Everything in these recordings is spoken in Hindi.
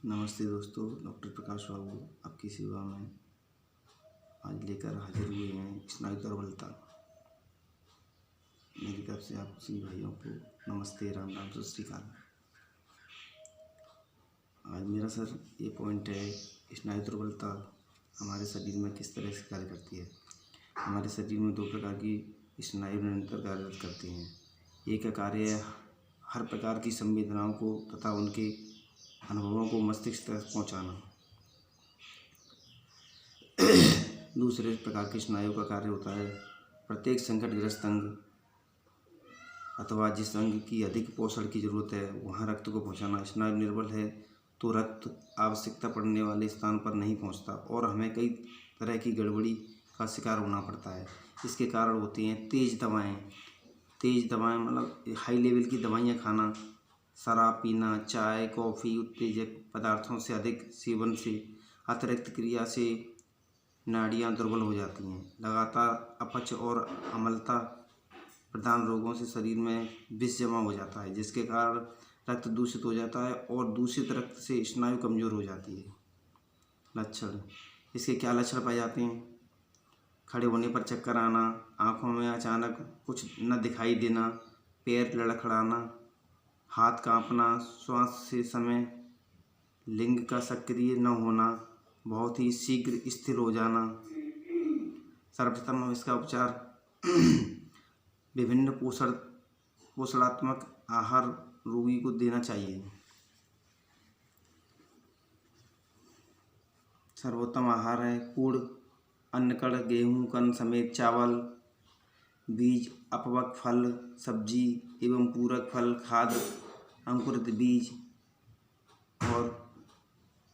नमस्ते दोस्तों, डॉक्टर प्रकाश बाबू आपकी सेवा में आज लेकर हाजिर हुए हैं स्नायु दुर्बलता। मेरी तरफ से आप सभी भाइयों को नमस्ते, राम राम, सत श्री अकाल। आज मेरा सर ये पॉइंट है, स्नायु दुर्बलता हमारे शरीर में किस तरह से कार्य करती है। हमारे शरीर में दो प्रकार की स्नायु निरंतर कार्यरत करती हैं। एक का कार्य है हर प्रकार की संवेदनाओं को तथा उनके अनुभवों को मस्तिष्क तक पहुँचाना। दूसरे प्रकार के स्नायु का कार्य होता है प्रत्येक संकटग्रस्त अंग अथवा जिस अंग की अधिक पोषण की जरूरत है वहाँ रक्त को पहुँचाना। स्नायु निर्बल है तो रक्त आवश्यकता पड़ने वाले स्थान पर नहीं पहुँचता और हमें कई तरह की गड़बड़ी का शिकार होना पड़ता है। इसके कारण होती हैं तेज़ दवाएँ मतलब हाई लेवल की दवाइयाँ खाना, शराब पीना, चाय, कॉफ़ी, उत्तेजक पदार्थों से अधिक सेवन से अतिरिक्त क्रिया से नाड़ियाँ दुर्बल हो जाती हैं। लगातार अपच और अम्लता प्रधान रोगों से शरीर में विष जमा हो जाता है, जिसके कारण रक्त दूषित हो जाता है और दूषित रक्त से स्नायु कमज़ोर हो जाती है। लक्षण, इसके क्या लक्षण पाए जाते हैं? खड़े होने पर चक्कर आना, आँखों में अचानक कुछ न दिखाई देना, पैर लड़खड़ाना, हाथ कांपना, श्वास से समय लिंग का सक्रिय न होना, बहुत ही शीघ्र स्थिर हो जाना। सर्वप्रथम हम इसका उपचार विभिन्न पोषणात्मक आहार रोगी को देना चाहिए। सर्वोत्तम आहार है गुड़, अन्नकण, गेहूँ कण समेत चावल, बीज, अपवक फल, सब्जी एवं पूरक फल, खाद्य, अंकुरित बीज और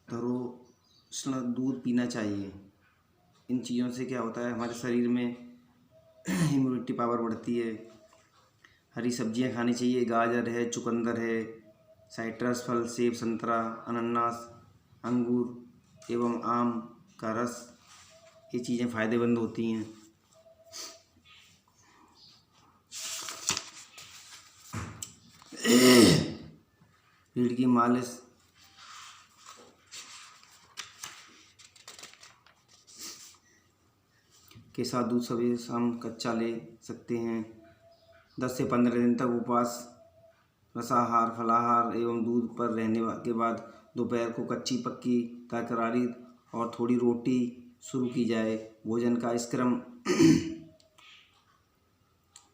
तरोष्ण दूध पीना चाहिए। इन चीज़ों से क्या होता है, हमारे शरीर में इम्यूनिटी पावर बढ़ती है। हरी सब्जियां खानी चाहिए, गाजर है, चुकंदर है, साइट्रस फल, सेब, संतरा, अनानास, अंगूर एवं आम का रस, ये चीज़ें फ़ायदेमंद होती हैं। रीढ़ की मालिश, के साथ दूध सवेरे शाम कच्चा ले सकते हैं। 10 से 15 दिन तक उपवास, रसाहार, फलाहार एवं दूध पर रहने के बाद दोपहर को कच्ची पक्की तरकारी और थोड़ी रोटी शुरू की जाए। भोजन का इस क्रम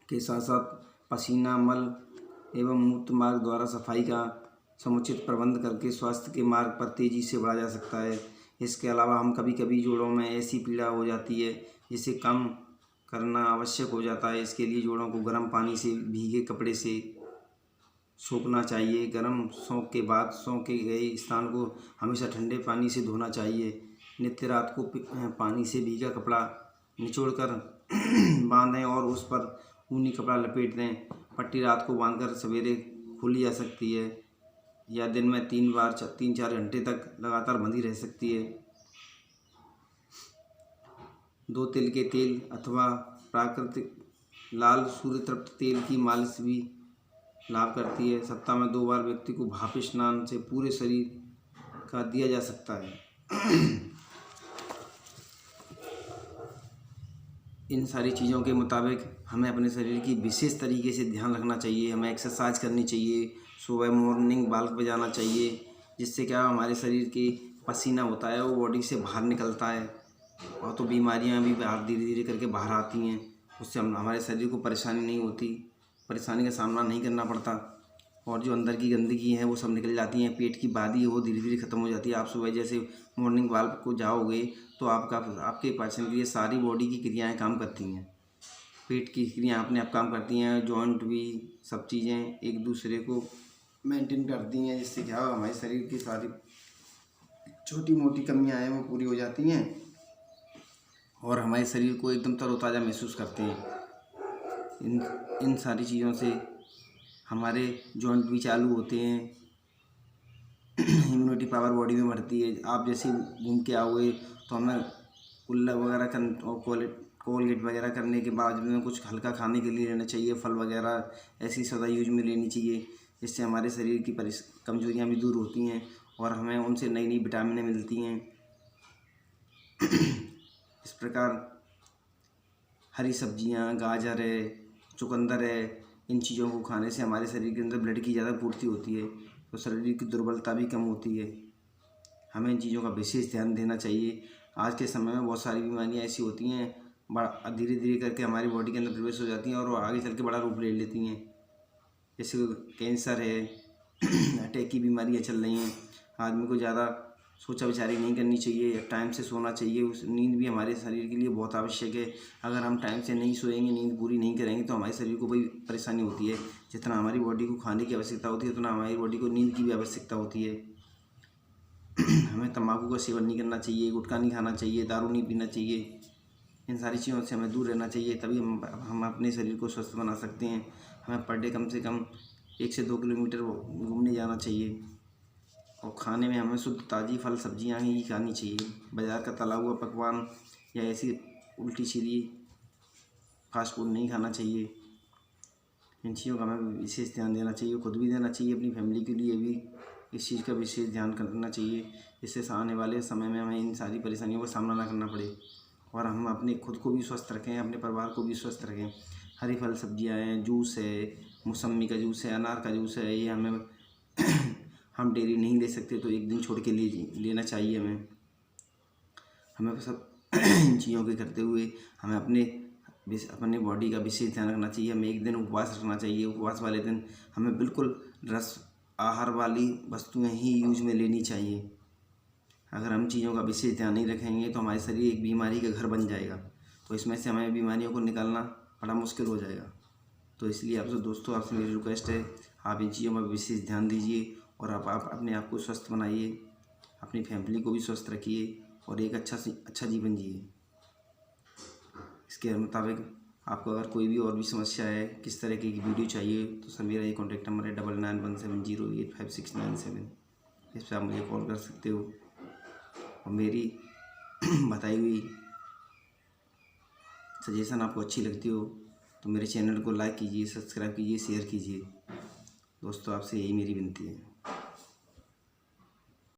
के साथ साथ पसीना, मल एवं मूत्र मार्ग द्वारा सफाई का समुचित प्रबंध करके स्वास्थ्य के मार्ग पर तेज़ी से बढ़ा जा सकता है। इसके अलावा हम कभी कभी जोड़ों में ऐसी पीड़ा हो जाती है जिसे कम करना आवश्यक हो जाता है। इसके लिए जोड़ों को गर्म पानी से भीगे कपड़े से सोखना चाहिए। गर्म सोख के बाद सोखे गए स्थान को हमेशा ठंडे पानी से धोना चाहिए। नित्य रात को पानी से भीगा कपड़ा निचोड़कर बांधें और उस पर ऊनी कपड़ा लपेट दें। पट्टी रात को बांधकर सवेरे खोली जा सकती है या दिन में 3-4 घंटे तक लगातार बंधी रह सकती है। 2 तिल के तेल अथवा प्राकृतिक लाल सूर्य तृप्त तेल की मालिश भी लाभ करती है। सप्ताह में 2 बार व्यक्ति को भाप स्नान से पूरे शरीर का दिया जा सकता है। इन सारी चीज़ों के मुताबिक हमें अपने शरीर की विशेष तरीके से ध्यान रखना चाहिए। हमें एक्सरसाइज करनी चाहिए, सुबह मॉर्निंग वॉक पे जाना चाहिए, जिससे क्या हमारे शरीर के पसीना होता है वो बॉडी से बाहर निकलता है और तो बीमारियां भी बाहर धीरे धीरे करके बाहर आती हैं। उससे हमारे शरीर को परेशानी नहीं होती, परेशानी का सामना नहीं करना पड़ता और जो अंदर की गंदगी है वो सब निकल जाती हैं। पेट की बादी वो धीरे धीरे ख़त्म हो जाती है। आप सुबह जैसे मॉर्निंग वॉक को जाओगे तो आपके पाचन के लिए सारी बॉडी की क्रियाएं काम करती हैं। पेट की क्रियाएं अपने आप काम करती हैं, जॉइंट भी, सब चीज़ें एक दूसरे को मेंटेन करती हैं, जिससे क्या हमारे शरीर की सारी छोटी मोटी कमियां हैं वो पूरी हो जाती हैं और हमारे शरीर को एकदम तरोताज़ा महसूस करते हैं। इन सारी चीज़ों से हमारे जॉइंट भी चालू होते हैं, इम्यूनिटी पावर बॉडी में बढ़ती है। आप जैसे घूम के आओगे तो हमें कुल्ला वगैरह और कोलगेट वगैरह करने के बाद में कुछ हल्का खाने के लिए लेना चाहिए। फल वगैरह ऐसी सदा यूज में लेनी चाहिए, जिससे हमारे शरीर की कमजोरियाँ भी दूर होती हैं और हमें उनसे नई नई विटामिनें मिलती हैं। इस प्रकार हरी सब्जियां, गाजर है, चुकंदर है, इन चीज़ों को खाने से हमारे शरीर के अंदर ब्लड की ज़्यादा पूर्ति होती है, तो शरीर की दुर्बलता भी कम होती है। हमें इन चीज़ों का विशेष ध्यान देना चाहिए। आज के समय में बहुत सारी बीमारियां ऐसी होती हैं, बड़ा धीरे धीरे करके हमारी बॉडी के अंदर प्रवेश हो जाती हैं और वो आगे चल के बड़ा रूप ले लेती हैं। जैसे कैंसर है, अटैक की बीमारियां चल रही हैं। आदमी को ज़्यादा सोचा विचारी नहीं करनी चाहिए, टाइम से सोना चाहिए। उस नींद भी हमारे शरीर के लिए बहुत आवश्यक है। अगर हम टाइम से नहीं सोएंगे, नींद पूरी नहीं करेंगे, तो हमारे शरीर को बड़ी परेशानी होती है। जितना हमारी बॉडी को खाने की आवश्यकता होती है, उतना हमारी बॉडी को नींद की भी आवश्यकता होती है। हमें तंबाकू का सेवन नहीं करना चाहिए, गुटखा नहीं खाना चाहिए, दारू नहीं पीना चाहिए। इन सारी चीज़ों से हमें दूर रहना चाहिए, तभी हम अपने शरीर को स्वस्थ बना सकते हैं। हमें पर डे कम से कम 1 से 2 किलोमीटर घूमने जाना चाहिए और खाने में हमें शुद्ध ताज़ी फल सब्जियां ही खानी चाहिए। बाज़ार का तला हुआ पकवान या ऐसी उल्टी सीधी फास्ट फूड नहीं खाना चाहिए। इन चीज़ों का हमें विशेष ध्यान देना चाहिए, खुद भी देना चाहिए, अपनी फैमिली के लिए भी इस चीज़ का विशेष ध्यान करना चाहिए, जिससे आने वाले समय में हमें इन सारी परेशानियों का सामना ना करना पड़े और हम अपने खुद को भी स्वस्थ रखें, अपने परिवार को भी स्वस्थ रखें। हरी फल सब्जियां हैं, जूस है, मौसम्मी का जूस है, अनार का जूस है, ये हमें हम डेली नहीं ले सकते तो एक दिन छोड़ के लेना चाहिए। हमें सब इन चीज़ों के करते हुए हमें अपने बॉडी का विशेष ध्यान रखना चाहिए। हमें एक दिन उपवास रखना चाहिए। उपवास वाले दिन हमें बिल्कुल रस आहार वाली वस्तुएं ही यूज में लेनी चाहिए। अगर हम चीज़ों का विशेष ध्यान नहीं रखेंगे तो हमारे शरीर एक बीमारी का घर बन जाएगा, तो इसमें से हमें बीमारियों को निकालना बड़ा मुश्किल हो जाएगा। तो इसलिए आपसे दोस्तों, आपसे मेरी रिक्वेस्ट है, आप इन चीज़ों पर विशेष ध्यान दीजिए और आप अपने आप को स्वस्थ बनाइए, अपनी फैमिली को भी स्वस्थ रखिए और एक अच्छा जीवन जिए। इसके मुताबिक आपको अगर कोई भी और भी समस्या है, किस तरह की वीडियो चाहिए, तो सर मेरा ये कॉन्टैक्ट नंबर है 9917085697। इस पर आप मुझे कॉल कर सकते हो और मेरी बताई हुई सजेशन आपको अच्छी लगती हो तो मेरे चैनल को लाइक कीजिए, सब्सक्राइब कीजिए, शेयर कीजिए। दोस्तों, आपसे यही मेरी विनती है।